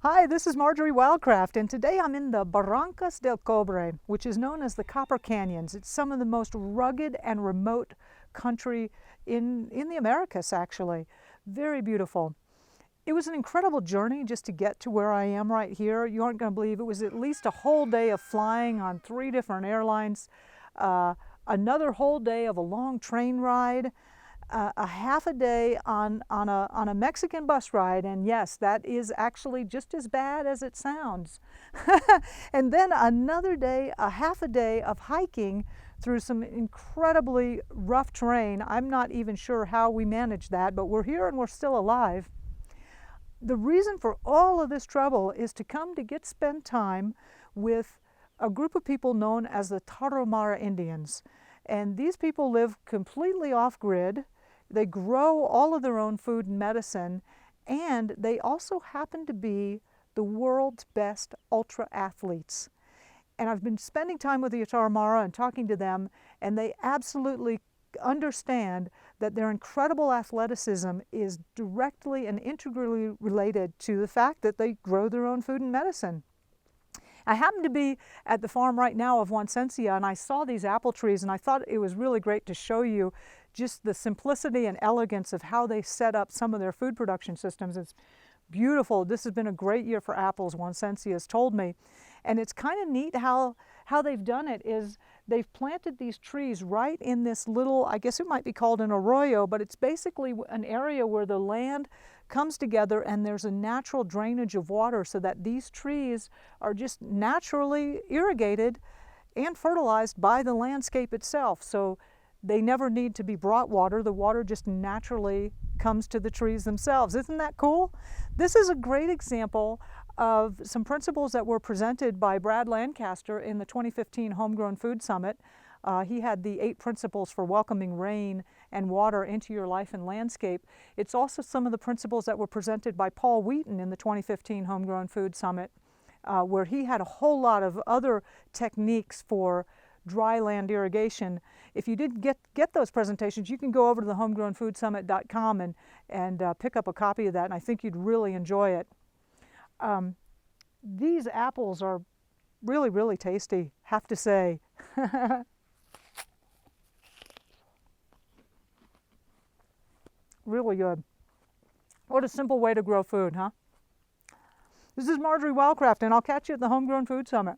Hi, this is Marjorie Wildcraft, and today I'm in the Barrancas del Cobre, which is known as the Copper Canyons. It's some of the most rugged and remote country in the Americas, actually. Very beautiful. It was an incredible journey just to get to where I am right here. You aren't going to believe it was at least a whole day of flying on 3 different airlines, another whole day of a long train ride, a half a day on a Mexican bus ride, and yes, that is actually just as bad as it sounds. And then another day, a half a day of hiking through some incredibly rough terrain. I'm not even sure how we managed that, but we're here and we're still alive. The reason for all of this trouble is to come to spend time with a group of people known as the Tarahumara Indians. And these people live completely off-grid. They grow all of their own food and medicine, and they also happen to be the world's best ultra athletes. And I've been spending time with the Tarahumara and talking to them, and they absolutely understand that their incredible athleticism is directly and integrally related to the fact that they grow their own food and medicine. I happen to be at the farm right now of Juancencia, and I saw these apple trees, and I thought it was really great to show you just the simplicity and elegance of how they set up some of their food production systems. It's beautiful. This has been a great year for apples, Juancencia has told me. And it's kind of neat how they've done it is they've planted these trees right in this little, I guess it might be called an arroyo, but it's basically an area where the land comes together and there's a natural drainage of water so that these trees are just naturally irrigated and fertilized by the landscape itself. So they never need to be brought water. The water just naturally comes to the trees themselves. Isn't that cool? This is a great example of some principles that were presented by Brad Lancaster in the 2015 Homegrown Food Summit. He had the 8 principles for welcoming rain and water into your life and landscape. It's also some of the principles that were presented by Paul Wheaton in the 2015 Homegrown Food Summit, where he had a whole lot of other techniques for dry land irrigation. If you didn't get those presentations, you can go over to the homegrownfoodsummit.com and pick up a copy of that, and I think you'd really enjoy it. These apples are really, really tasty, have to say. Really good. What a simple way to grow food, huh? This is Marjorie Wildcraft, and I'll catch you at the Homegrown Food Summit.